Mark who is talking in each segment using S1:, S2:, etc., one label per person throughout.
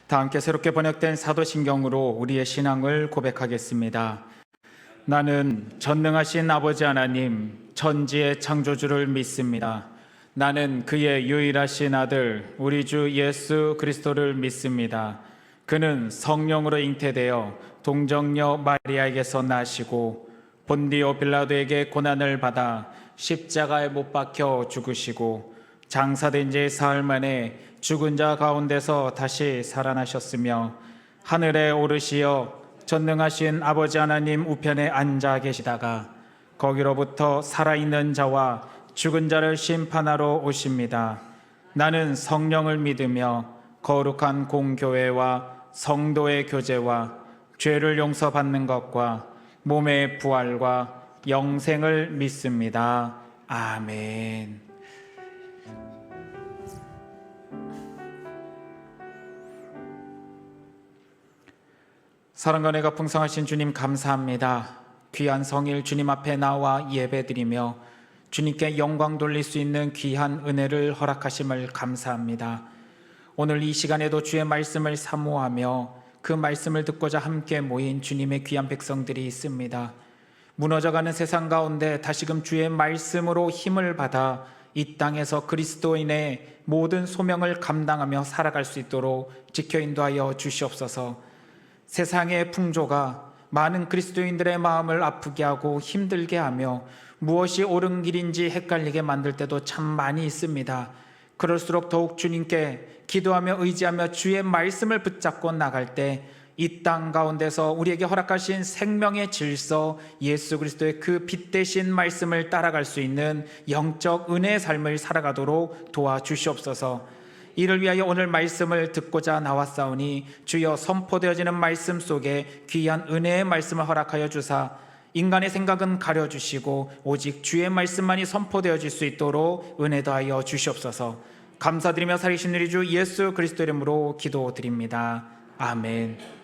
S1: 다 함께 새롭게 번역된 사도신경으로 우리의 신앙을 고백하겠습니다. 나는 전능하신 아버지 하나님, 천지의 창조주를 믿습니다. 나는 그의 유일하신 아들, 우리 주 예수 그리스도를 믿습니다. 그는 성령으로 잉태되어 동정녀 마리아에게서 나시고 본디오 빌라도에게 고난을 받아 십자가에 못 박혀 죽으시고 장사된 지 사흘 만에 죽은 자 가운데서 다시 살아나셨으며 하늘에 오르시어 전능하신 아버지 하나님 우편에 앉아 계시다가 거기로부터 살아있는 자와 죽은 자를 심판하러 오십니다. 나는 성령을 믿으며 거룩한 공교회와 성도의 교제와 죄를 용서받는 것과 몸의 부활과 영생을 믿습니다. 아멘. 사랑과 은혜가 풍성하신 주님 감사합니다. 귀한 성일 주님 앞에 나와 예배드리며 주님께 영광 돌릴 수 있는 귀한 은혜를 허락하심을 감사합니다. 오늘 이 시간에도 주의 말씀을 사모하며 그 말씀을 듣고자 함께 모인 주님의 귀한 백성들이 있습니다. 무너져가는 세상 가운데 다시금 주의 말씀으로 힘을 받아 이 땅에서 그리스도인의 모든 소명을 감당하며 살아갈 수 있도록 지켜 인도하여 주시옵소서. 세상의 풍조가 많은 그리스도인들의 마음을 아프게 하고 힘들게 하며 무엇이 옳은 길인지 헷갈리게 만들 때도 참 많이 있습니다. 그럴수록 더욱 주님께 기도하며 의지하며 주의 말씀을 붙잡고 나갈 때 이 땅 가운데서 우리에게 허락하신 생명의 질서, 예수 그리스도의 그 빛 대신 말씀을 따라갈 수 있는 영적 은혜의 삶을 살아가도록 도와주시옵소서. 이를 위하여 오늘 말씀을 듣고자 나왔사오니 주여 선포되어지는 말씀 속에 귀한 은혜의 말씀을 허락하여 주사 인간의 생각은 가려주시고 오직 주의 말씀만이 선포되어질 수 있도록 은혜 더하여 주시옵소서. 감사드리며 살리신 우리 주 예수 그리스도 이름으로 기도드립니다. 아멘.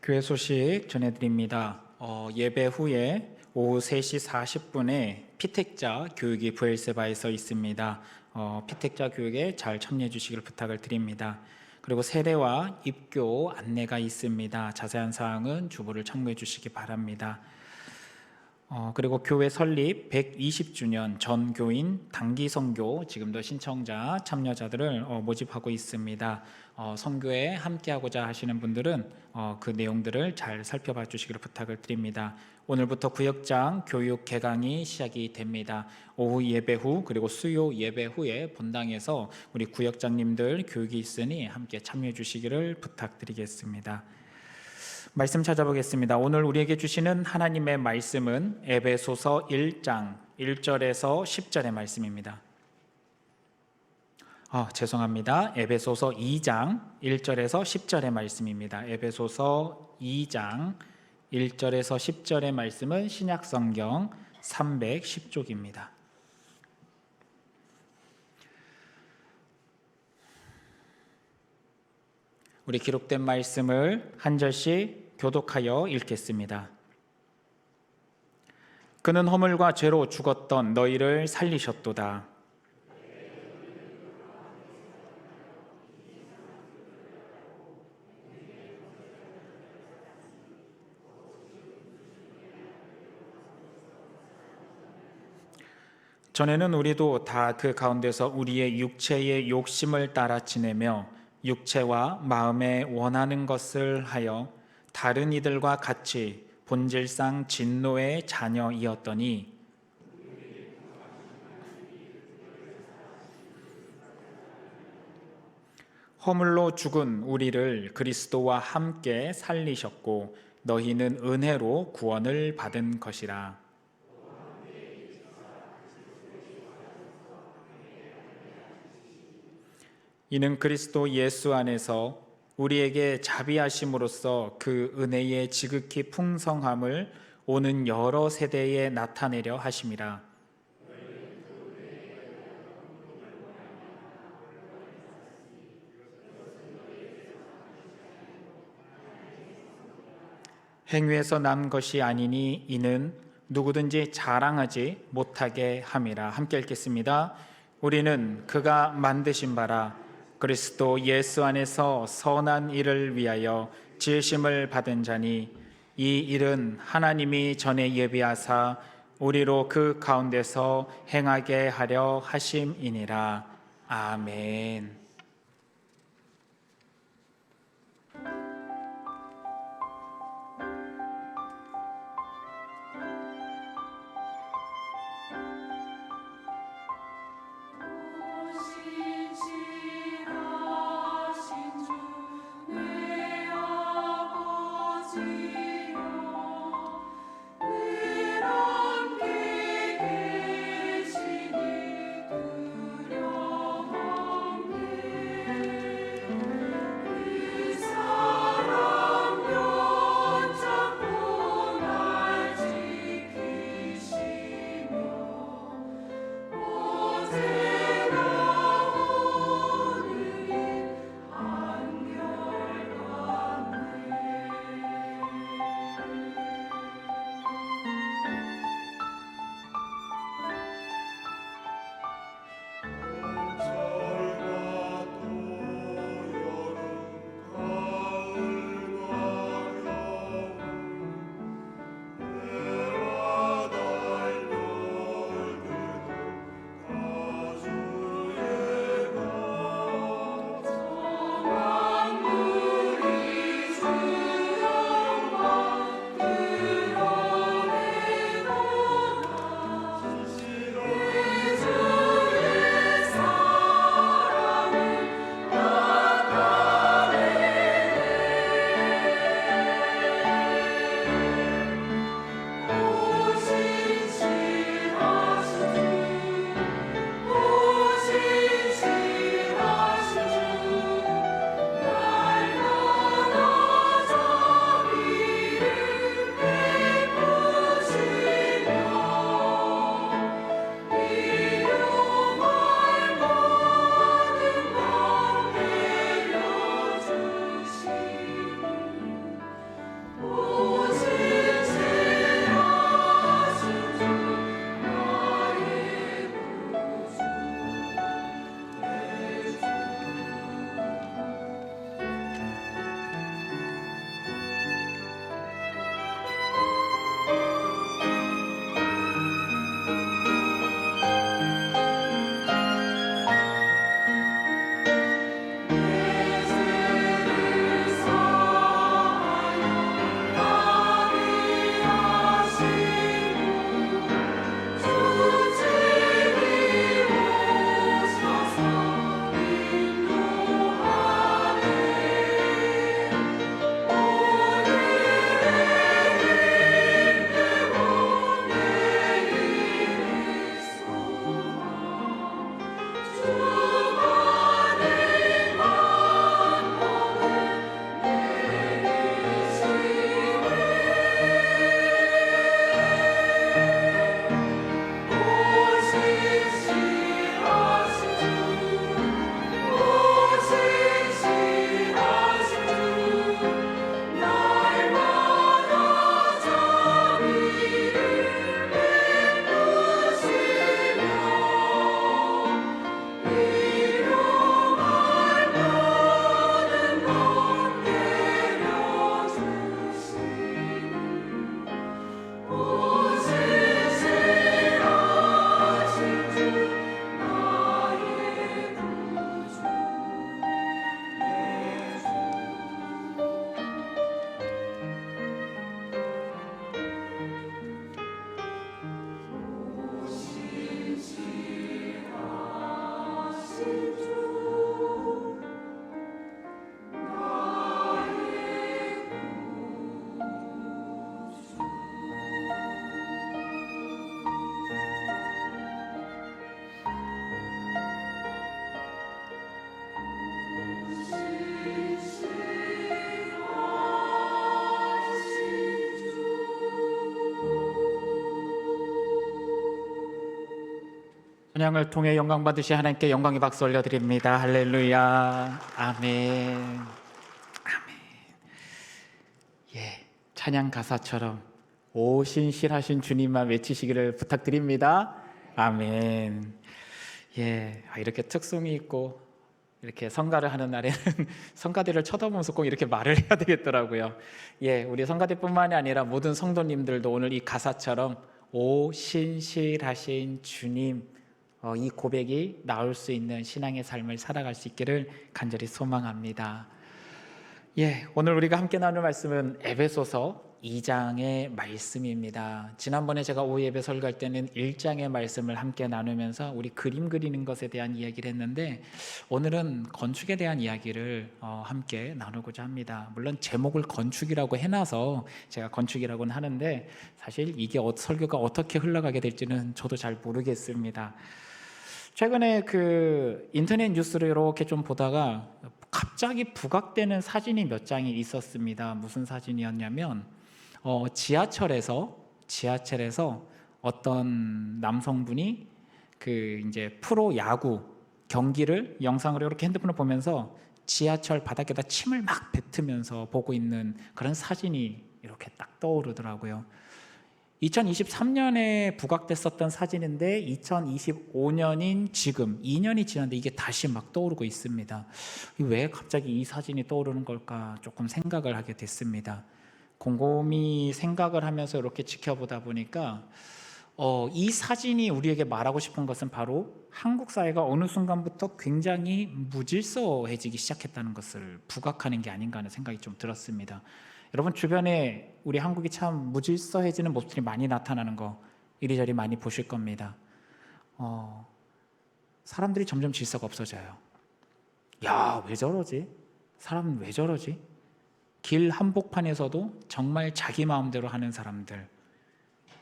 S1: 교회 소식 전해드립니다. 예배 후에 오후 3시 40분에 피택자 교육이 부엘세바에서 있습니다. 피택자 교육에 잘 참여해 주시길 부탁을 드립니다. 그리고 세례와 입교 안내가 있습니다. 자세한 사항은 주보를 참고해 주시기 바랍니다. 그리고 교회 설립 120주년 전교인 단기 선교 지금도 신청자 참여자들을 모집하고 있습니다. 선교에 함께하고자 하시는 분들은 그 내용들을 잘 살펴봐 주시기를 부탁을 드립니다. 오늘부터 구역장 교육 개강이 시작이 됩니다. 오후 예배 후 그리고 수요 예배 후에 본당에서 우리 구역장님들 교육이 있으니 함께 참여해 주시기를 부탁드리겠습니다. 말씀 찾아보겠습니다. 오늘 우리에게 주시는 하나님의 말씀은 에베소서 1장 1절에서 10절의 말씀입니다. 죄송합니다. 에베소서 2장 1절에서 10절의 말씀입니다. 에베소서 2장 1절에서 10절의 말씀은 신약성경 310쪽입니다. 우리 기록된 말씀을 한 절씩 교독하여 읽겠습니다. 그는 허물과 죄로 죽었던 너희를 살리셨도다. 전에는 우리도 다 그 가운데서 우리의 육체의 욕심을 따라 지내며 육체와 마음에 원하는 것을 하여 다른 이들과 같이 본질상 진노의 자녀이었더니 허물로 죽은 우리를 그리스도와 함께 살리셨고 너희는 은혜로 구원을 받은 것이라. 이는 그리스도 예수 안에서 우리에게 자비하심으로써 그 은혜의 지극히 풍성함을 오는 여러 세대에 나타내려 하심이라. 행위에서 난 것이 아니니 이는 누구든지 자랑하지 못하게 함이라. 함께 읽겠습니다. 우리는 그가 만드신 바라 그리스도 예수 안에서 선한 일을 위하여 지으심을 받은 자니 이 일은 하나님이 전에 예비하사 우리로 그 가운데서 행하게 하려 하심이니라. 아멘. 찬양을 통해 영광 받으시 하나님께 영광의 박수 올려드립니다. 할렐루야. 아멘. 아멘. 예, 찬양 가사처럼 오 신실하신 주님만 외치시기를 부탁드립니다. 아멘. 예, 이렇게 특성이 있고 이렇게 성가를 하는 날에는 성가대를 쳐다보면서 꼭 이렇게 말을 해야 되겠더라고요. 예, 우리 성가대뿐만이 아니라 모든 성도님들도 오늘 이 가사처럼 오 신실하신 주님, 이 고백이 나올 수 있는 신앙의 삶을 살아갈 수 있기를 간절히 소망합니다. 예, 오늘 우리가 함께 나눌 말씀은 에베소서 2장의 말씀입니다. 지난번에 제가 오후 예배 설교할 때는 1장의 말씀을 함께 나누면서 우리 그림 그리는 것에 대한 이야기를 했는데, 오늘은 건축에 대한 이야기를 함께 나누고자 합니다. 물론 제목을 건축이라고 해놔서 제가 건축이라고는 하는데, 사실 이게 설교가 어떻게 흘러가게 될지는 저도 잘 모르겠습니다. 최근에 그 인터넷 뉴스를 이렇게 좀 보다가 갑자기 부각되는 사진이 몇 장이 있었습니다. 무슨 사진이었냐면 지하철에서 어떤 남성분이 그 이제 프로 야구 경기를 영상으로 이렇게 핸드폰을 보면서 지하철 바닥에다 침을 막 뱉으면서 보고 있는 그런 사진이 이렇게 딱 떠오르더라고요. 2023년에 부각됐었던 사진인데 2025년인 지금 2년이 지났는데 이게 다시 막 떠오르고 있습니다. 왜 갑자기 이 사진이 떠오르는 걸까 조금 생각을 하게 됐습니다. 곰곰이 생각을 하면서 이렇게 지켜보다 보니까 이 사진이 우리에게 말하고 싶은 것은 바로 한국 사회가 어느 순간부터 굉장히 무질서해지기 시작했다는 것을 부각하는 게 아닌가 하는 생각이 좀 들었습니다. 여러분 주변에 우리 한국이 참 무질서해지는 모습들이 많이 나타나는 거 이리저리 많이 보실 겁니다. 사람들이 점점 질서가 없어져요. 야, 왜 저러지? 사람은 왜 저러지? 길 한복판에서도 정말 자기 마음대로 하는 사람들,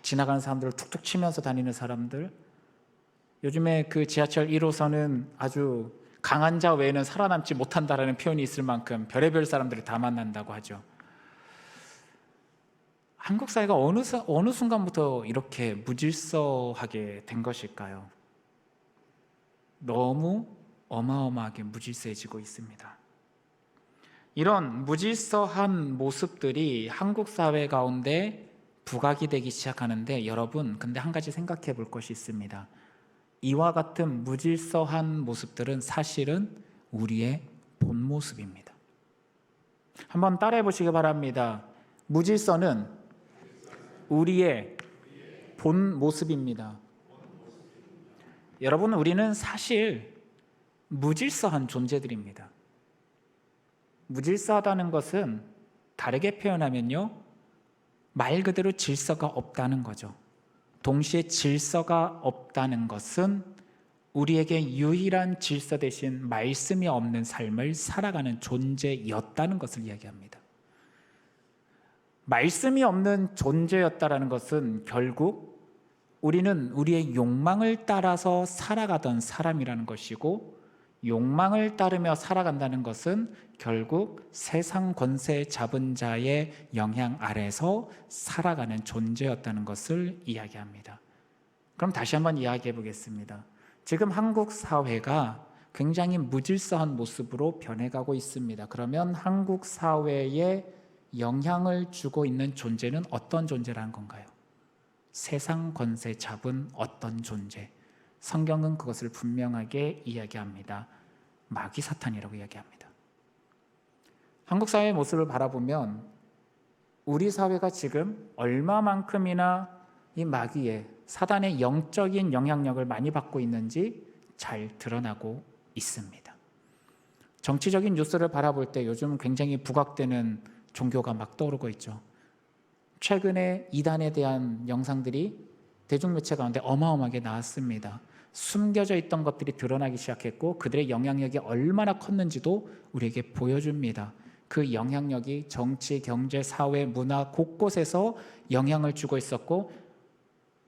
S1: 지나가는 사람들을 툭툭 치면서 다니는 사람들, 요즘에 그 지하철 1호선은 아주 강한 자 외에는 살아남지 못한다라는 표현이 있을 만큼 별의별 사람들을 다 만난다고 하죠. 한국 사회가 어느 순간부터 이렇게 무질서하게 된 것일까요? 너무 어마어마하게 무질서해지고 있습니다. 이런 무질서한 모습들이 한국 사회 가운데 부각이 되기 시작하는데, 여러분 근데 한 가지 생각해 볼 것이 있습니다. 이와 같은 무질서한 모습들은 사실은 우리의 본 모습입니다. 한번 따라해 보시기 바랍니다. 무질서는 우리의 본 모습입니다. 여러분, 우리는 사실 무질서한 존재들입니다. 무질서하다는 것은 다르게 표현하면요, 말 그대로 질서가 없다는 거죠. 동시에 질서가 없다는 것은 우리에게 유일한 질서 대신 말씀이 없는 삶을 살아가는 존재였다는 것을 이야기합니다. 말씀이 없는 존재였다라는 것은 결국 우리는 우리의 욕망을 따라서 살아가던 사람이라는 것이고, 욕망을 따르며 살아간다는 것은 결국 세상 권세 잡은 자의 영향 아래서 살아가는 존재였다는 것을 이야기합니다. 그럼 다시 한번 이야기해 보겠습니다. 지금 한국 사회가 굉장히 무질서한 모습으로 변해가고 있습니다. 그러면 한국 사회에 영향을 주고 있는 존재는 어떤 존재라는 건가요? 세상 권세 잡은 어떤 존재. 성경은 그것을 분명하게 이야기합니다. 마귀 사탄이라고 이야기합니다. 한국 사회의 모습을 바라보면 우리 사회가 지금 얼마만큼이나 이 마귀의 사단의 영적인 영향력을 많이 받고 있는지 잘 드러나고 있습니다. 정치적인 뉴스를 바라볼 때 요즘 굉장히 부각되는 종교가 막 떠오르고 있죠. 최근에 이단에 대한 영상들이 대중매체 가운데 어마어마하게 나왔습니다. 숨겨져 있던 것들이 드러나기 시작했고, 그들의 영향력이 얼마나 컸는지도 우리에게 보여줍니다. 그 영향력이 정치, 경제, 사회, 문화 곳곳에서 영향을 주고 있었고,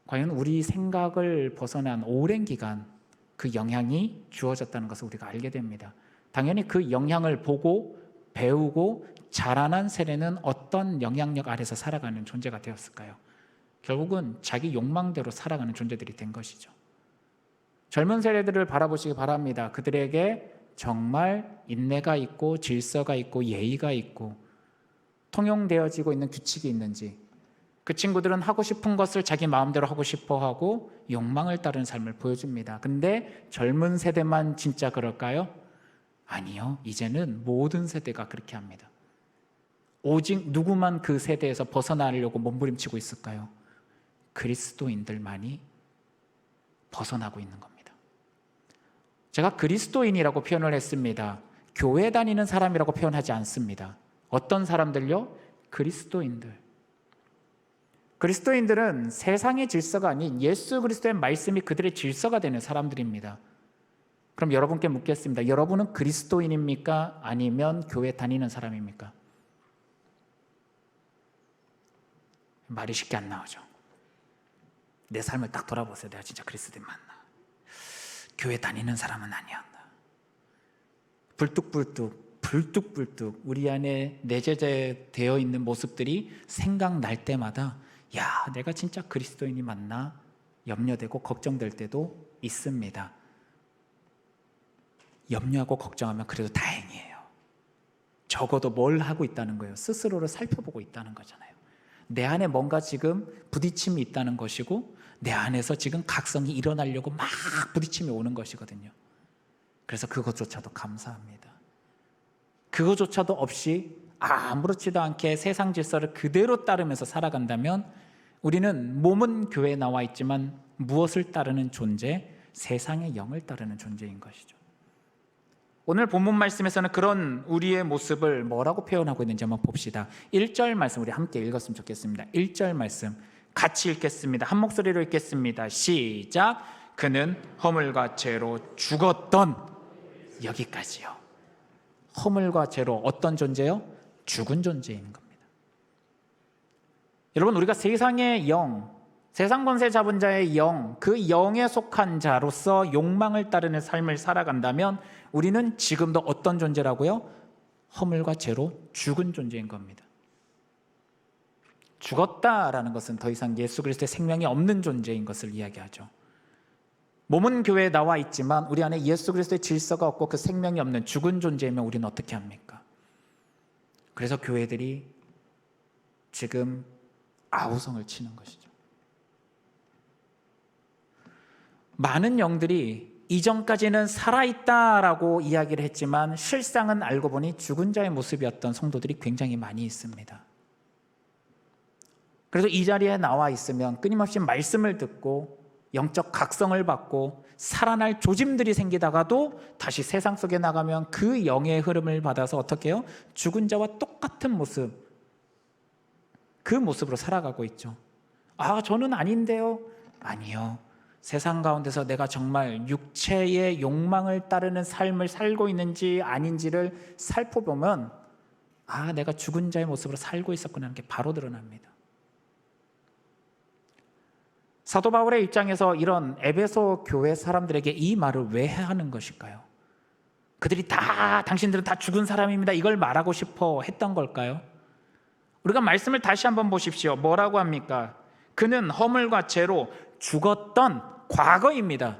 S1: 과연 우리 생각을 벗어난 오랜 기간 그 영향이 주어졌다는 것을 우리가 알게 됩니다. 당연히 그 영향을 보고 배우고 자라난 세대는 어떤 영향력 아래서 살아가는 존재가 되었을까요? 결국은 자기 욕망대로 살아가는 존재들이 된 것이죠. 젊은 세대들을 바라보시기 바랍니다. 그들에게 정말 인내가 있고 질서가 있고 예의가 있고 통용되어지고 있는 규칙이 있는지, 그 친구들은 하고 싶은 것을 자기 마음대로 하고 싶어하고 욕망을 따르는 삶을 보여줍니다. 근데 젊은 세대만 진짜 그럴까요? 아니요. 이제는 모든 세대가 그렇게 합니다. 오직 누구만 그 세대에서 벗어나려고 몸부림치고 있을까요? 그리스도인들만이 벗어나고 있는 겁니다. 제가 그리스도인이라고 표현을 했습니다. 교회 다니는 사람이라고 표현하지 않습니다. 어떤 사람들요? 그리스도인들. 그리스도인들은 세상의 질서가 아닌 예수 그리스도의 말씀이 그들의 질서가 되는 사람들입니다. 그럼 여러분께 묻겠습니다. 여러분은 그리스도인입니까? 아니면 교회 다니는 사람입니까? 말이 쉽게 안 나오죠. 내 삶을 딱 돌아보세요. 내가 진짜 그리스도인 맞나? 교회 다니는 사람은 아니야. 불뚝불뚝 우리 안에 내재되어 있는 모습들이 생각날 때마다 야, 내가 진짜 그리스도인이 맞나? 염려되고 걱정될 때도 있습니다. 염려하고 걱정하면 그래도 다행이에요. 적어도 뭘 하고 있다는 거예요? 스스로를 살펴보고 있다는 거잖아요. 내 안에 뭔가 지금 부딪힘이 있다는 것이고 내 안에서 지금 각성이 일어나려고 막 부딪힘이 오는 것이거든요. 그래서 그것조차도 감사합니다. 그것조차도 없이 아무렇지도 않게 세상 질서를 그대로 따르면서 살아간다면 우리는 몸은 교회에 나와 있지만 무엇을 따르는 존재? 세상의 영을 따르는 존재인 것이죠. 오늘 본문 말씀에서는 그런 우리의 모습을 뭐라고 표현하고 있는지 한번 봅시다. 1절 말씀 우리 함께 읽었으면 좋겠습니다. 1절 말씀 같이 읽겠습니다. 한 목소리로 읽겠습니다. 시작. 그는 허물과 죄로 죽었던, 여기까지요. 허물과 죄로 어떤 존재요? 죽은 존재인 겁니다. 여러분, 우리가 세상의 영, 세상 권세 잡은 자의 영, 그 영에 속한 자로서 욕망을 따르는 삶을 살아간다면 우리는 지금도 어떤 존재라고요? 허물과 죄로 죽은 존재인 겁니다. 죽었다라는 것은 더 이상 예수 그리스도의 생명이 없는 존재인 것을 이야기하죠. 몸은 교회에 나와 있지만 우리 안에 예수 그리스도의 질서가 없고 그 생명이 없는 죽은 존재이면 우리는 어떻게 합니까? 그래서 교회들이 지금 아우성을 치는 것이죠. 많은 영들이 이전까지는 살아있다라고 이야기를 했지만 실상은 알고 보니 죽은 자의 모습이었던 성도들이 굉장히 많이 있습니다. 그래서 이 자리에 나와 있으면 끊임없이 말씀을 듣고 영적 각성을 받고 살아날 조짐들이 생기다가도 다시 세상 속에 나가면 그 영의 흐름을 받아서 어떻게 해요? 죽은 자와 똑같은 모습, 그 모습으로 살아가고 있죠. 아, 저는 아닌데요. 아니요. 세상 가운데서 내가 정말 육체의 욕망을 따르는 삶을 살고 있는지 아닌지를 살펴보면 아, 내가 죽은 자의 모습으로 살고 있었구나 하는 게 바로 드러납니다. 사도 바울의 입장에서 이런 에베소 교회 사람들에게 이 말을 왜 하는 것일까요? 그들이 다 당신들은 다 죽은 사람입니다 이걸 말하고 싶어 했던 걸까요? 우리가 말씀을 다시 한번 보십시오. 뭐라고 합니까? 그는 허물과 죄로 죽었던 과거입니다.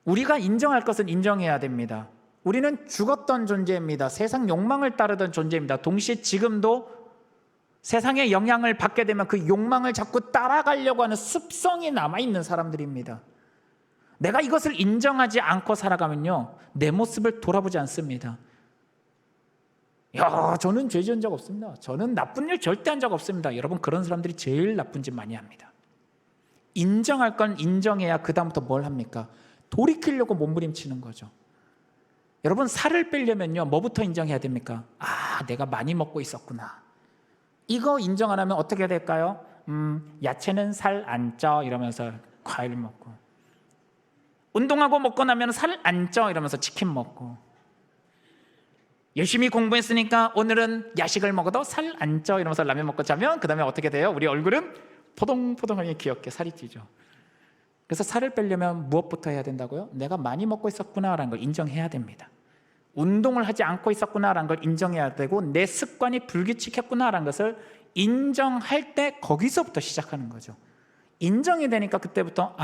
S1: 우리가 인정할 것은 인정해야 됩니다. 우리는 죽었던 존재입니다. 세상 욕망을 따르던 존재입니다. 동시에 지금도 세상의 영향을 받게 되면 그 욕망을 자꾸 따라가려고 하는 습성이 남아있는 사람들입니다. 내가 이것을 인정하지 않고 살아가면요, 내 모습을 돌아보지 않습니다. 야, 저는 죄 지은 적 없습니다. 저는 나쁜 일 절대 한 적 없습니다. 여러분, 그런 사람들이 제일 나쁜 짓 많이 합니다. 인정할 건 인정해야 그 다음부터 뭘 합니까? 돌이키려고 몸부림치는 거죠. 여러분, 살을 빼려면요, 뭐부터 인정해야 됩니까? 아, 내가 많이 먹고 있었구나. 이거 인정 안 하면 어떻게 될까요? 야채는 살 안 쪄 이러면서 과일 먹고, 운동하고 먹고 나면 살 안 쪄 이러면서 치킨 먹고, 열심히 공부했으니까 오늘은 야식을 먹어도 살 안 쪄 이러면서 라면 먹고 자면 그 다음에 어떻게 돼요? 우리 얼굴은 포동포동하게 귀엽게 살이 찌죠. 그래서 살을 빼려면 무엇부터 해야 된다고요? 내가 많이 먹고 있었구나라는 걸 인정해야 됩니다. 운동을 하지 않고 있었구나라는 걸 인정해야 되고 내 습관이 불규칙했구나라는 것을 인정할 때 거기서부터 시작하는 거죠. 인정이 되니까 그때부터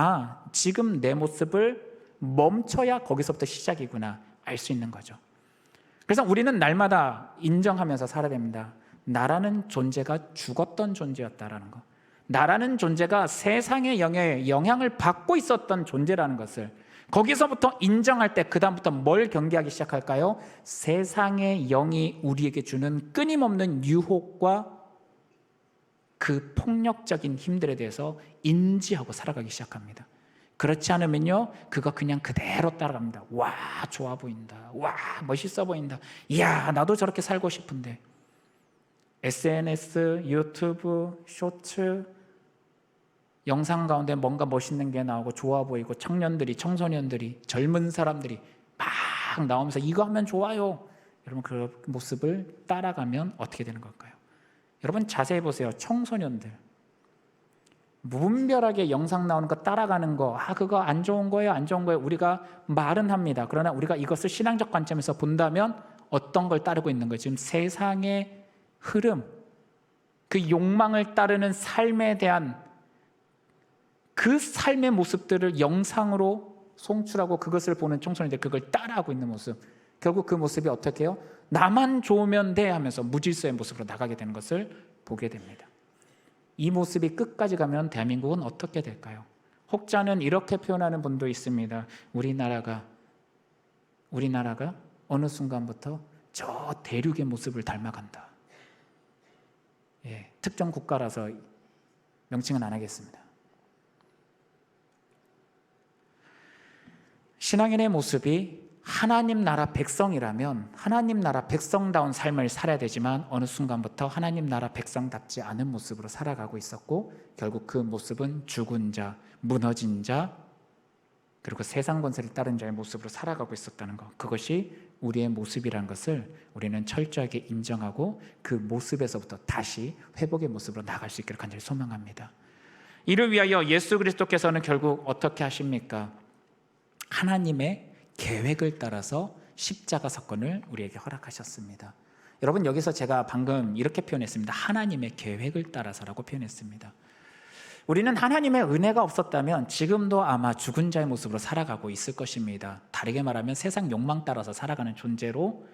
S1: 지금 내 모습을 멈춰야 거기서부터 시작이구나 알 수 있는 거죠. 그래서 우리는 날마다 인정하면서 살아야 됩니다. 나라는 존재가 죽었던 존재였다라는 거, 나라는 존재가 세상의 영향을 받고 있었던 존재라는 것을 거기서부터 인정할 때 그 다음부터 뭘 경계하기 시작할까요? 세상의 영이 우리에게 주는 끊임없는 유혹과 그 폭력적인 힘들에 대해서 인지하고 살아가기 시작합니다. 그렇지 않으면요, 그거 그냥 그대로 따라갑니다. 와, 좋아 보인다. 와, 멋있어 보인다. 이야, 나도 저렇게 살고 싶은데. SNS, 유튜브, 쇼츠, 영상 가운데 뭔가 멋있는 게 나오고 좋아 보이고 청년들이, 청소년들이, 젊은 사람들이 막 나오면서 이거 하면 좋아요. 여러분, 그 모습을 따라가면 어떻게 되는 걸까요? 여러분 자세히 보세요. 청소년들 무분별하게 영상 나오는 거 따라가는 거, 그거 안 좋은 거예요, 안 좋은 거예요. 우리가 말은 합니다. 그러나 우리가 이것을 신앙적 관점에서 본다면 어떤 걸 따르고 있는 거예요? 지금 세상의 흐름, 그 욕망을 따르는 삶에 대한 그 삶의 모습들을 영상으로 송출하고 그것을 보는 청소년들, 그걸 따라하고 있는 모습. 결국 그 모습이 어떻게 해요? 나만 좋으면 돼 하면서 무질서의 모습으로 나가게 되는 것을 보게 됩니다. 이 모습이 끝까지 가면 대한민국은 어떻게 될까요? 혹자는 이렇게 표현하는 분도 있습니다. 우리나라가 어느 순간부터 저 대륙의 모습을 닮아간다. 특정 국가라서 명칭은 안 하겠습니다. 신앙인의 모습이 하나님 나라 백성이라면 하나님 나라 백성다운 삶을 살아야 되지만 어느 순간부터 하나님 나라 백성답지 않은 모습으로 살아가고 있었고, 결국 그 모습은 죽은 자, 무너진 자, 그리고 세상 권세를 따른 자의 모습으로 살아가고 있었다는 것, 그것이 우리의 모습이라는 것을 우리는 철저하게 인정하고 그 모습에서부터 다시 회복의 모습으로 나갈 수 있기를 간절히 소망합니다. 이를 위하여 예수 그리스도께서는 결국 어떻게 하십니까? 하나님의 계획을 따라서 십자가 사건을 우리에게 허락하셨습니다. 여러분, 여기서 제가 방금 이렇게 표현했습니다. 하나님의 계획을 따라서라고 표현했습니다. 우리는 하나님의 은혜가 없었다면 지금도 아마 죽은 자의 모습으로 살아가고 있을 것입니다. 다르게 말하면 세상 욕망 따라서 살아가는 존재로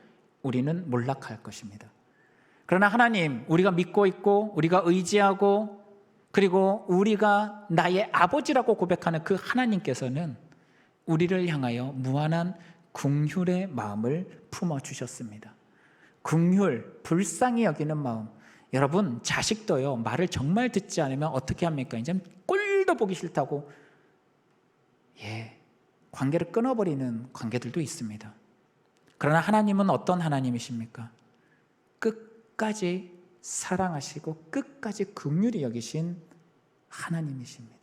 S1: 우리는 몰락할 것입니다. 그러나 하나님, 우리가 믿고 있고 우리가 의지하고 그리고 우리가 나의 아버지라고 고백하는 그 하나님께서는 우리를 향하여 무한한 긍휼의 마음을 품어주셨습니다. 긍휼, 불쌍히 여기는 마음. 여러분, 자식도요, 말을 정말 듣지 않으면 어떻게 합니까? 이제 꼴도 보기 싫다고 관계를 끊어버리는 관계들도 있습니다. 그러나 하나님은 어떤 하나님이십니까? 끝까지 사랑하시고 끝까지 긍휼히 여기신 하나님이십니다.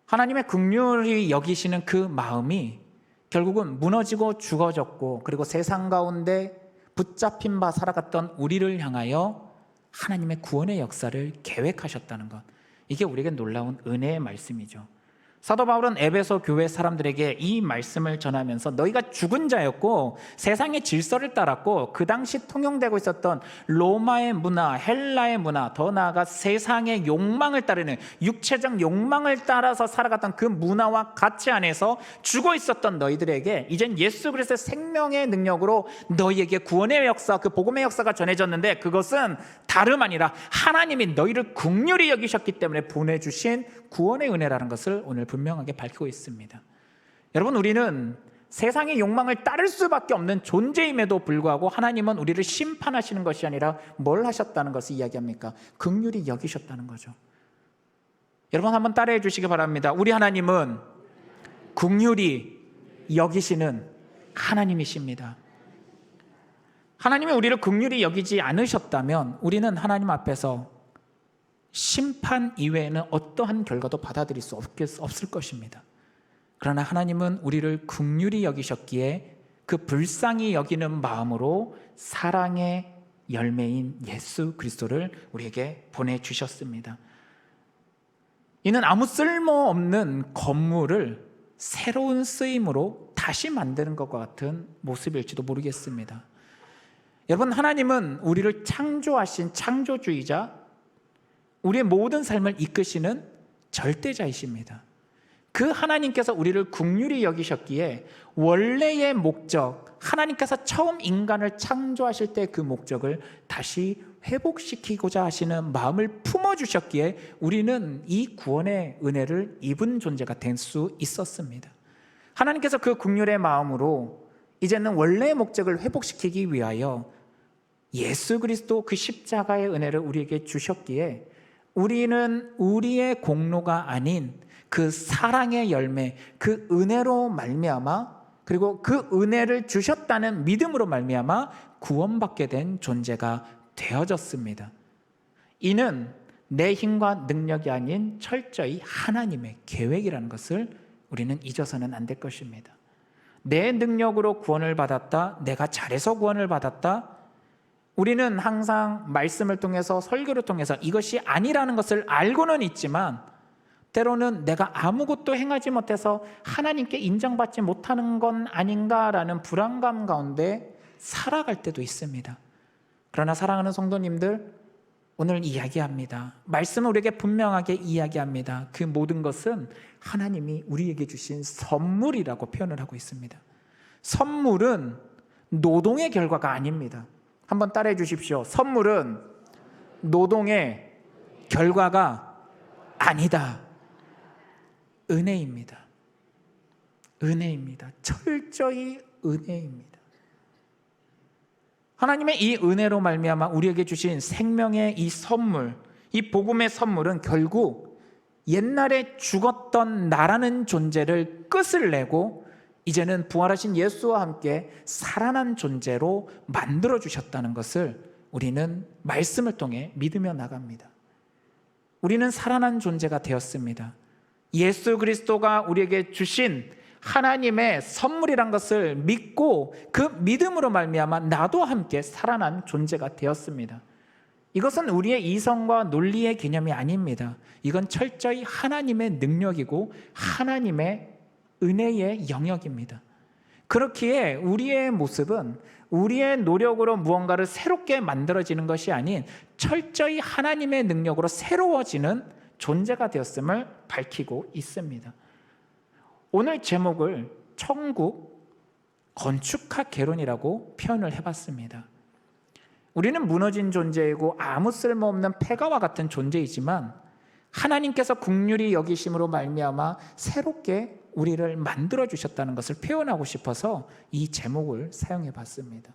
S1: 하나님의 긍휼히 여기시는 그 마음이 결국은 무너지고 죽어졌고 그리고 세상 가운데 붙잡힌 바 살아갔던 우리를 향하여 하나님의 구원의 역사를 계획하셨다는 것, 이게 우리에게 놀라운 은혜의 말씀이죠. 사도 바울은 에베소 교회 사람들에게 이 말씀을 전하면서 너희가 죽은 자였고 세상의 질서를 따랐고 그 당시 통용되고 있었던 로마의 문화, 헬라의 문화, 더 나아가 세상의 욕망을 따르는 육체적 욕망을 따라서 살아갔던 그 문화와 가치 안에서 죽어 있었던 너희들에게 이젠 예수 그리스도의 생명의 능력으로 너희에게 구원의 역사, 그 복음의 역사가 전해졌는데 그것은 다름 아니라 하나님이 너희를 긍휼히 여기셨기 때문에 보내주신 구원의 은혜라는 것을 오늘 분명하게 밝히고 있습니다. 여러분, 우리는 세상의 욕망을 따를 수밖에 없는 존재임에도 불구하고 하나님은 우리를 심판하시는 것이 아니라 뭘 하셨다는 것을 이야기합니까? 긍휼히 여기셨다는 거죠. 여러분, 한번 따라해 주시기 바랍니다. 우리 하나님은 긍휼히 여기시는 하나님이십니다. 하나님이 우리를 긍휼히 여기지 않으셨다면 우리는 하나님 앞에서 심판 이외에는 어떠한 결과도 받아들일 수 없을 것입니다. 그러나 하나님은 우리를 긍휼히 여기셨기에 그 불쌍히 여기는 마음으로 사랑의 열매인 예수 그리스도를 우리에게 보내주셨습니다. 이는 아무 쓸모없는 건물을 새로운 쓰임으로 다시 만드는 것과 같은 모습일지도 모르겠습니다. 여러분, 하나님은 우리를 창조하신 창조주의자, 우리의 모든 삶을 이끄시는 절대자이십니다. 그 하나님께서 우리를 긍휼히 여기셨기에 원래의 목적, 하나님께서 처음 인간을 창조하실 때 그 목적을 다시 회복시키고자 하시는 마음을 품어주셨기에 우리는 이 구원의 은혜를 입은 존재가 될 수 있었습니다. 하나님께서 그 긍휼의 마음으로 이제는 원래의 목적을 회복시키기 위하여 예수 그리스도 그 십자가의 은혜를 우리에게 주셨기에 우리는 우리의 공로가 아닌 그 사랑의 열매, 그 은혜로 말미암아, 그리고 그 은혜를 주셨다는 믿음으로 말미암아 구원받게 된 존재가 되어졌습니다. 이는 내 힘과 능력이 아닌 철저히 하나님의 계획이라는 것을 우리는 잊어서는 안 될 것입니다. 내 능력으로 구원을 받았다, 내가 잘해서 구원을 받았다, 우리는 항상 말씀을 통해서, 설교를 통해서 이것이 아니라는 것을 알고는 있지만 때로는 내가 아무것도 행하지 못해서 하나님께 인정받지 못하는 건 아닌가라는 불안감 가운데 살아갈 때도 있습니다. 그러나 사랑하는 성도님들, 오늘 이야기합니다. 말씀은 우리에게 분명하게 이야기합니다. 그 모든 것은 하나님이 우리에게 주신 선물이라고 표현을 하고 있습니다. 선물은 노동의 결과가 아닙니다. 한번 따라해 주십시오. 선물은 노동의 결과가 아니다. 은혜입니다. 은혜입니다. 철저히 은혜입니다. 하나님의 이 은혜로 말미암아 우리에게 주신 생명의 이 선물, 이 복음의 선물은 결국 옛날에 죽었던 나라는 존재를 끝을 내고 이제는 부활하신 예수와 함께 살아난 존재로 만들어 주셨다는 것을 우리는 말씀을 통해 믿으며 나갑니다. 우리는 살아난 존재가 되었습니다. 예수 그리스도가 우리에게 주신 하나님의 선물이란 것을 믿고 그 믿음으로 말미암아 나도 함께 살아난 존재가 되었습니다. 이것은 우리의 이성과 논리의 개념이 아닙니다. 이건 철저히 하나님의 능력이고 하나님의 은혜의 영역입니다. 그렇기에 우리의 모습은 우리의 노력으로 무언가를 새롭게 만들어지는 것이 아닌 철저히 하나님의 능력으로 새로워지는 존재가 되었음을 밝히고 있습니다. 오늘 제목을 천국 건축학 개론이라고 표현을 해봤습니다. 우리는 무너진 존재이고 아무 쓸모없는 폐가와 같은 존재이지만 하나님께서 긍휼히 여기심으로 말미암아 새롭게 우리를 만들어 주셨다는 것을 표현하고 싶어서 이 제목을 사용해 봤습니다.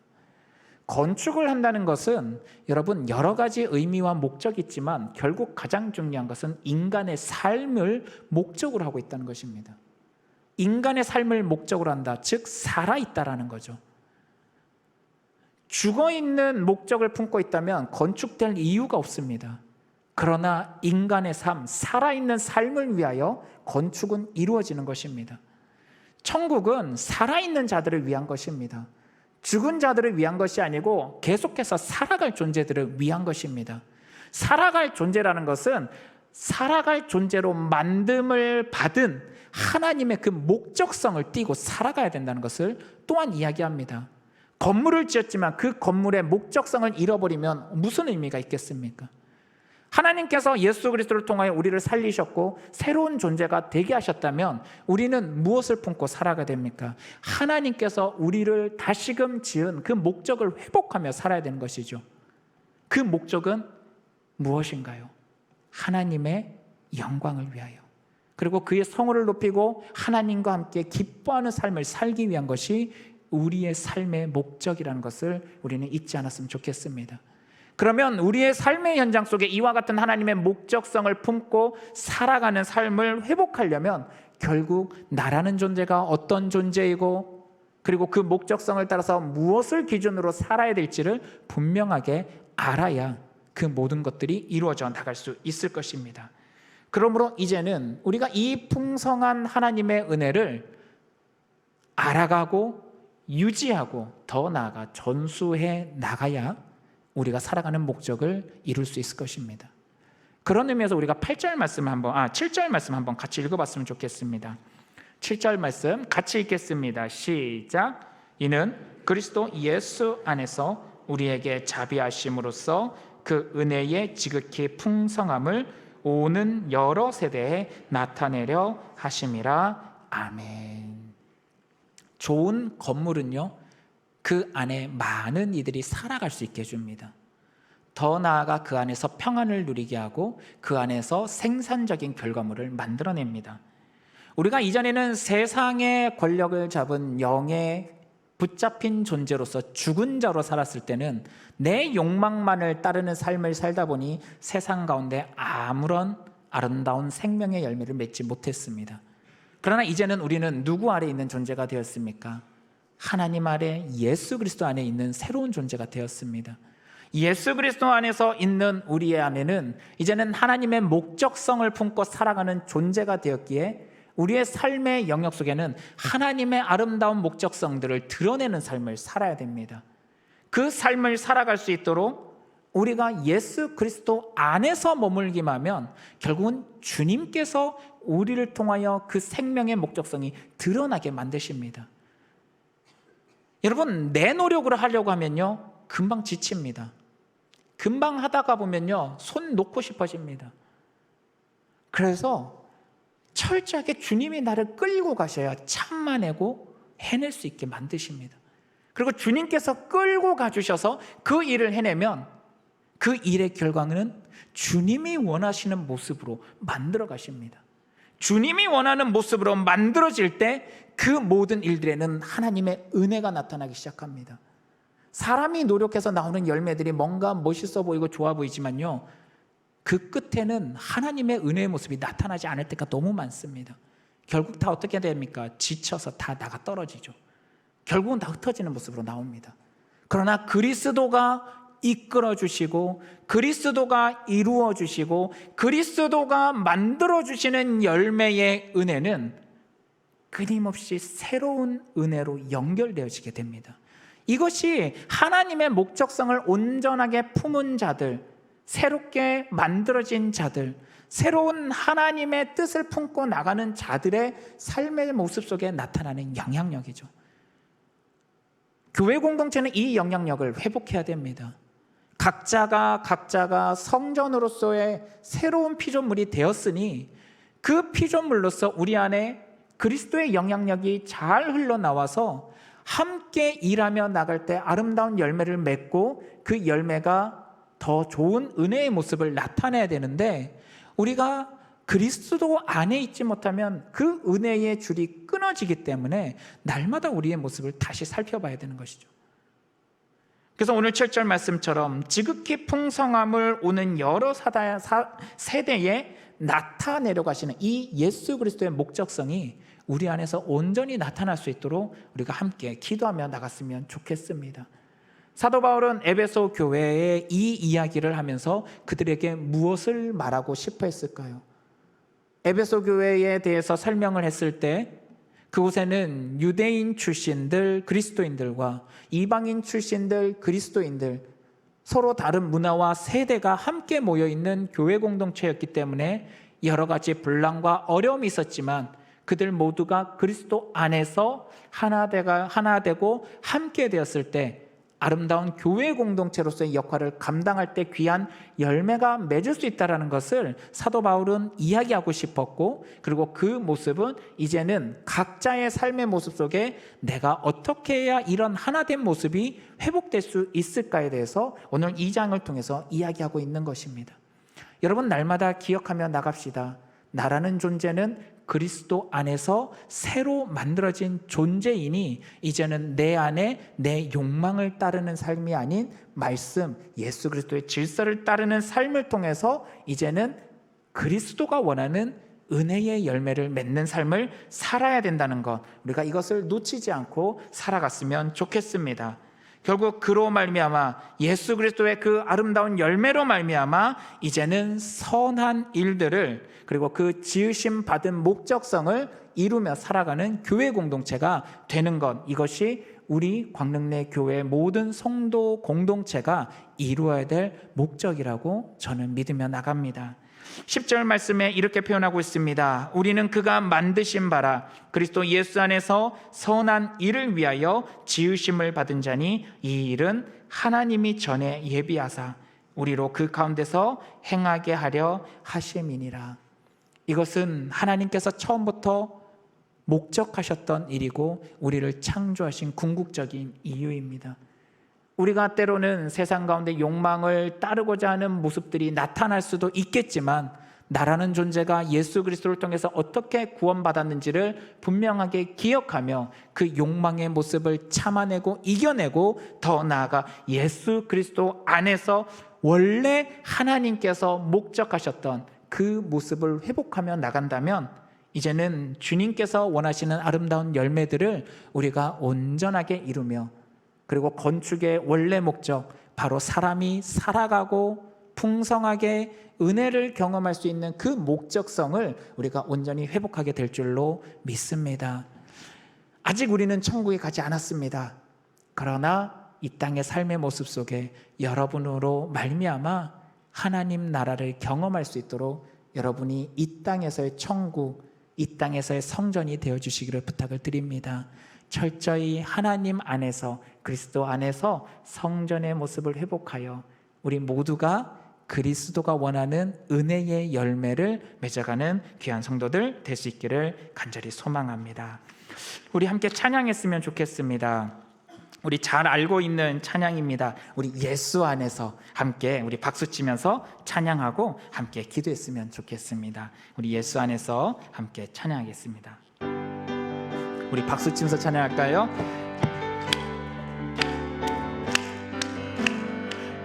S1: 건축을 한다는 것은 여러분 여러 가지 의미와 목적이 있지만 결국 가장 중요한 것은 인간의 삶을 목적으로 하고 있다는 것입니다. 인간의 삶을 목적으로 한다, 즉 살아있다라는 거죠. 죽어있는 목적을 품고 있다면 건축될 이유가 없습니다. 그러나 인간의 삶, 살아있는 삶을 위하여 건축은 이루어지는 것입니다. 천국은 살아있는 자들을 위한 것입니다. 죽은 자들을 위한 것이 아니고 계속해서 살아갈 존재들을 위한 것입니다. 살아갈 존재라는 것은 살아갈 존재로 만듦을 받은 하나님의 그 목적성을 띠고 살아가야 된다는 것을 또한 이야기합니다. 건물을 지었지만 그 건물의 목적성을 잃어버리면 무슨 의미가 있겠습니까? 하나님께서 예수 그리스도를 통하여 우리를 살리셨고 새로운 존재가 되게 하셨다면 우리는 무엇을 품고 살아가야 됩니까? 하나님께서 우리를 다시금 지은 그 목적을 회복하며 살아야 되는 것이죠. 그 목적은 무엇인가요? 하나님의 영광을 위하여, 그리고 그의 성호를 높이고 하나님과 함께 기뻐하는 삶을 살기 위한 것이 우리의 삶의 목적이라는 것을 우리는 잊지 않았으면 좋겠습니다. 그러면 우리의 삶의 현장 속에 이와 같은 하나님의 목적성을 품고 살아가는 삶을 회복하려면 결국 나라는 존재가 어떤 존재이고 그리고 그 목적성을 따라서 무엇을 기준으로 살아야 될지를 분명하게 알아야 그 모든 것들이 이루어져 나갈 수 있을 것입니다. 그러므로 이제는 우리가 이 풍성한 하나님의 은혜를 알아가고 유지하고 더 나아가 전수해 나가야 우리가 살아가는 목적을 이룰 수 있을 것입니다. 그런 의미에서 우리가 7절 말씀 한번 같이 읽어봤으면 좋겠습니다. 7절 말씀 같이 읽겠습니다. 시작. 이는 그리스도 예수 안에서 우리에게 자비하심으로써 그 은혜의 지극히 풍성함을 오는 여러 세대에 나타내려 하심이라. 아멘. 좋은 건물은요, 그 안에 많은 이들이 살아갈 수 있게 해줍니다. 더 나아가 그 안에서 평안을 누리게 하고 그 안에서 생산적인 결과물을 만들어냅니다. 우리가 이전에는 세상의 권력을 잡은 영에 붙잡힌 존재로서 죽은 자로 살았을 때는 내 욕망만을 따르는 삶을 살다 보니 세상 가운데 아무런 아름다운 생명의 열매를 맺지 못했습니다. 그러나 이제는 우리는 누구 아래 있는 존재가 되었습니까? 하나님 아래, 예수 그리스도 안에 있는 새로운 존재가 되었습니다. 예수 그리스도 안에서 있는 우리의 안에는 이제는 하나님의 목적성을 품고 살아가는 존재가 되었기에 우리의 삶의 영역 속에는 하나님의 아름다운 목적성들을 드러내는 삶을 살아야 됩니다. 그 삶을 살아갈 수 있도록 우리가 예수 그리스도 안에서 머물기만 하면 결국은 주님께서 우리를 통하여 그 생명의 목적성이 드러나게 만드십니다. 여러분, 내 노력으로 하려고 하면요, 금방 지칩니다. 금방 하다가 보면요, 손 놓고 싶어집니다. 그래서 철저하게 주님이 나를 끌고 가셔야 참아내고 해낼 수 있게 만드십니다. 그리고 주님께서 끌고 가주셔서 그 일을 해내면 그 일의 결과는 주님이 원하시는 모습으로 만들어 가십니다. 주님이 원하는 모습으로 만들어질 때 그 모든 일들에는 하나님의 은혜가 나타나기 시작합니다. 사람이 노력해서 나오는 열매들이 뭔가 멋있어 보이고 좋아 보이지만요, 그 끝에는 하나님의 은혜의 모습이 나타나지 않을 때가 너무 많습니다. 결국 다 어떻게 됩니까? 지쳐서 다 나가 떨어지죠. 결국은 다 흩어지는 모습으로 나옵니다. 그러나 그리스도가 이끌어 주시고 그리스도가 이루어 주시고 그리스도가 만들어 주시는 열매의 은혜는 끊임없이 새로운 은혜로 연결되어지게 됩니다. 이것이 하나님의 목적성을 온전하게 품은 자들, 새롭게 만들어진 자들, 새로운 하나님의 뜻을 품고 나가는 자들의 삶의 모습 속에 나타나는 영향력이죠. 교회 공동체는 이 영향력을 회복해야 됩니다. 각자가 성전으로서의 새로운 피조물이 되었으니 그 피조물로서 우리 안에 그리스도의 영향력이 잘 흘러나와서 함께 일하며 나갈 때 아름다운 열매를 맺고 그 열매가 더 좋은 은혜의 모습을 나타내야 되는데, 우리가 그리스도 안에 있지 못하면 그 은혜의 줄이 끊어지기 때문에 날마다 우리의 모습을 다시 살펴봐야 되는 것이죠. 그래서 오늘 7절 말씀처럼 지극히 풍성함을 오는 여러 세대에 나타내려 가시는 이 예수 그리스도의 목적성이 우리 안에서 온전히 나타날 수 있도록 우리가 함께 기도하며 나갔으면 좋겠습니다. 사도 바울은 에베소 교회에 이 이야기를 하면서 그들에게 무엇을 말하고 싶어 했을까요? 에베소 교회에 대해서 설명을 했을 때 그곳에는 유대인 출신들 그리스도인들과 이방인 출신들 그리스도인들, 서로 다른 문화와 세대가 함께 모여있는 교회 공동체였기 때문에 여러 가지 분란과 어려움이 있었지만 그들 모두가 그리스도 안에서 하나 되고 함께 되었을 때 아름다운 교회 공동체로서의 역할을 감당할 때 귀한 열매가 맺을 수 있다는 것을 사도 바울은 이야기하고 싶었고, 그리고 그 모습은 이제는 각자의 삶의 모습 속에 내가 어떻게 해야 이런 하나된 모습이 회복될 수 있을까에 대해서 오늘 2장을 통해서 이야기하고 있는 것입니다. 여러분, 날마다 기억하며 나갑시다. 나라는 존재는 그리스도 안에서 새로 만들어진 존재이니 이제는 내 안에 내 욕망을 따르는 삶이 아닌 말씀, 예수 그리스도의 질서를 따르는 삶을 통해서 이제는 그리스도가 원하는 은혜의 열매를 맺는 삶을 살아야 된다는 것, 우리가 이것을 놓치지 않고 살아갔으면 좋겠습니다. 결국 그로 말미암아 예수 그리스도의 그 아름다운 열매로 말미암아 이제는 선한 일들을, 그리고 그 지으심 받은 목적성을 이루며 살아가는 교회 공동체가 되는 것, 이것이 우리 광릉내 교회 모든 성도 공동체가 이루어야 될 목적이라고 저는 믿으며 나갑니다. 10절 말씀에 이렇게 표현하고 있습니다. 우리는 그가 만드신 바라 그리스도 예수 안에서 선한 일을 위하여 지으심을 받은 자니 이 일은 하나님이 전에 예비하사 우리로 그 가운데서 행하게 하려 하심이니라. 이것은 하나님께서 처음부터 목적하셨던 일이고 우리를 창조하신 궁극적인 이유입니다. 우리가 때로는 세상 가운데 욕망을 따르고자 하는 모습들이 나타날 수도 있겠지만, 나라는 존재가 예수 그리스도를 통해서 어떻게 구원받았는지를 분명하게 기억하며 그 욕망의 모습을 참아내고 이겨내고, 더 나아가 예수 그리스도 안에서 원래 하나님께서 목적하셨던 그 모습을 회복하며 나간다면, 이제는 주님께서 원하시는 아름다운 열매들을 우리가 온전하게 이루며, 그리고 건축의 원래 목적, 바로 사람이 살아가고 풍성하게 은혜를 경험할 수 있는 그 목적성을 우리가 온전히 회복하게 될 줄로 믿습니다. 아직 우리는 천국에 가지 않았습니다. 그러나 이 땅의 삶의 모습 속에 여러분으로 말미암아 하나님 나라를 경험할 수 있도록 여러분이 이 땅에서의 천국, 이 땅에서의 성전이 되어주시기를 부탁을 드립니다. 철저히 하나님 안에서, 그리스도 안에서 성전의 모습을 회복하여 우리 모두가 그리스도가 원하는 은혜의 열매를 맺어가는 귀한 성도들 될 수 있기를 간절히 소망합니다. 우리 함께 찬양했으면 좋겠습니다. 우리 잘 알고 있는 찬양입니다. 우리 예수 안에서 함께 우리 박수 치면서 찬양하고 함께 기도했으면 좋겠습니다. 우리 예수 안에서 함께 찬양하겠습니다. 우리 박수 치면서 찬양할까요?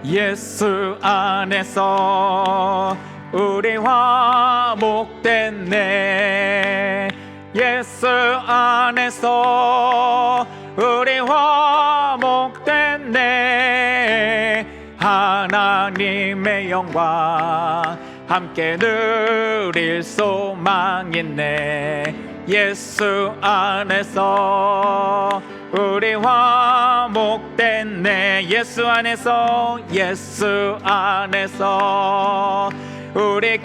S1: 예수 안에서 우리 화목됐네. 예수 안에서 우리 화목됐네. 하나님의 영광 함께 누릴 소망 있네. 예수 안에서 우리 화목됐네. 예수 안에서, 예수 안에서 우리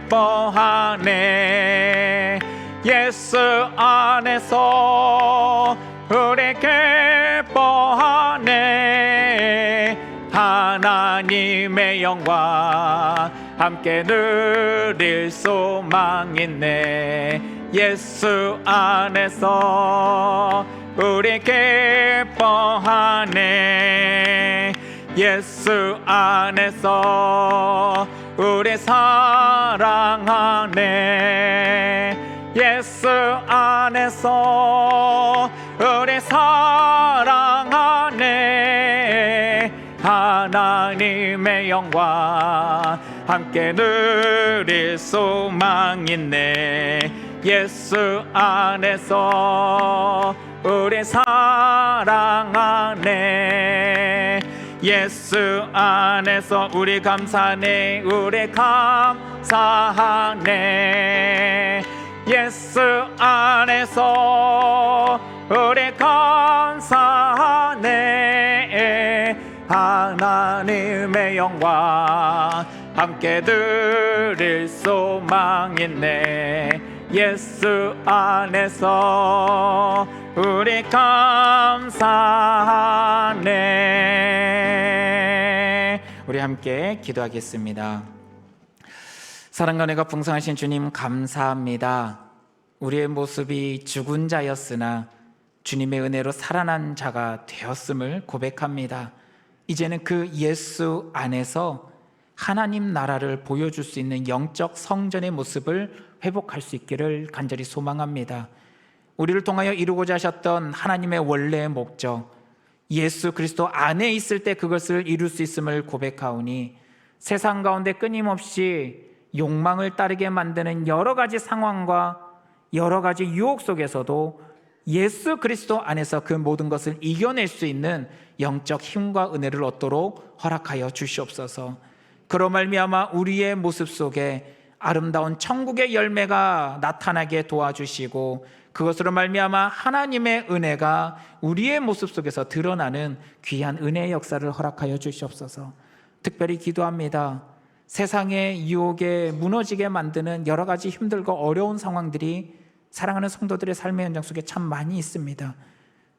S1: 기뻐하네. 예수 안에서 우리 기뻐하네. 하나님의 영광 함께 누릴 소망 있네. 예수 안에서 우리 기뻐하네. 예수 안에서 우리 사랑하네. 예수 안에서 우리 사랑하네. 하나님의 영광 함께 누릴 소망 있네. 예수 안에서 우리 사랑하네. 예수 안에서 우리 감사하네. 우리 감사하네. 예수 안에서 우리 감사하네. 하나님의 영광 함께 누릴 소망 있네. 예수 안에서 우리 감사하네. 우리 함께 기도하겠습니다. 사랑과 은혜가 풍성하신 주님, 감사합니다. 우리의 모습이 죽은 자였으나 주님의 은혜로 살아난 자가 되었음을 고백합니다. 이제는 그 예수 안에서 하나님 나라를 보여줄 수 있는 영적 성전의 모습을 회복할 수 있기를 간절히 소망합니다. 우리를 통하여 이루고자 하셨던 하나님의 원래의 목적, 예수 그리스도 안에 있을 때 그것을 이룰 수 있음을 고백하오니, 세상 가운데 끊임없이 욕망을 따르게 만드는 여러 가지 상황과 여러 가지 유혹 속에서도 예수 그리스도 안에서 그 모든 것을 이겨낼 수 있는 영적 힘과 은혜를 얻도록 허락하여 주시옵소서. 그로 말미암아 우리의 모습 속에 아름다운 천국의 열매가 나타나게 도와주시고, 그것으로 말미암아 하나님의 은혜가 우리의 모습 속에서 드러나는 귀한 은혜의 역사를 허락하여 주시옵소서. 특별히 기도합니다. 세상의 유혹에 무너지게 만드는 여러 가지 힘들고 어려운 상황들이 사랑하는 성도들의 삶의 현장 속에 참 많이 있습니다.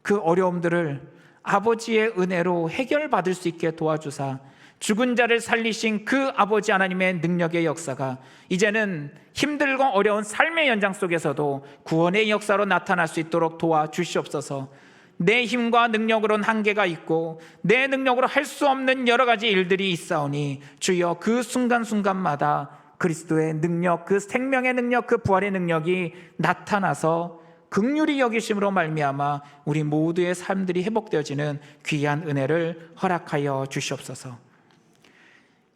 S1: 그 어려움들을 아버지의 은혜로 해결받을 수 있게 도와주사 죽은 자를 살리신 그 아버지 하나님의 능력의 역사가 이제는 힘들고 어려운 삶의 연장 속에서도 구원의 역사로 나타날 수 있도록 도와주시옵소서. 내 힘과 능력으로는 한계가 있고 내 능력으로 할 수 없는 여러 가지 일들이 있사오니 주여 그 순간순간마다 그리스도의 능력, 그 생명의 능력, 그 부활의 능력이 나타나서 긍휼히 여기심으로 말미암아 우리 모두의 삶들이 회복되어지는 귀한 은혜를 허락하여 주시옵소서.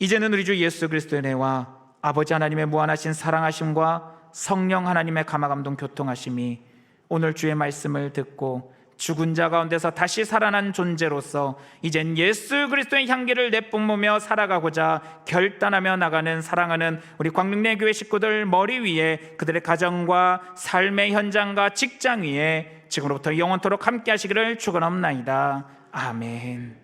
S1: 이제는 우리 주 예수 그리스도의 은혜와 아버지 하나님의 무한하신 사랑하심과 성령 하나님의 감화감동 교통하심이 오늘 주의 말씀을 듣고 죽은 자 가운데서 다시 살아난 존재로서 이젠 예수 그리스도의 향기를 내뿜으며 살아가고자 결단하며 나가는 사랑하는 우리 광릉내 교회 식구들 머리 위에 그들의 가정과 삶의 현장과 직장 위에 지금으로부터 영원토록 함께 하시기를 축원합니다. 아멘.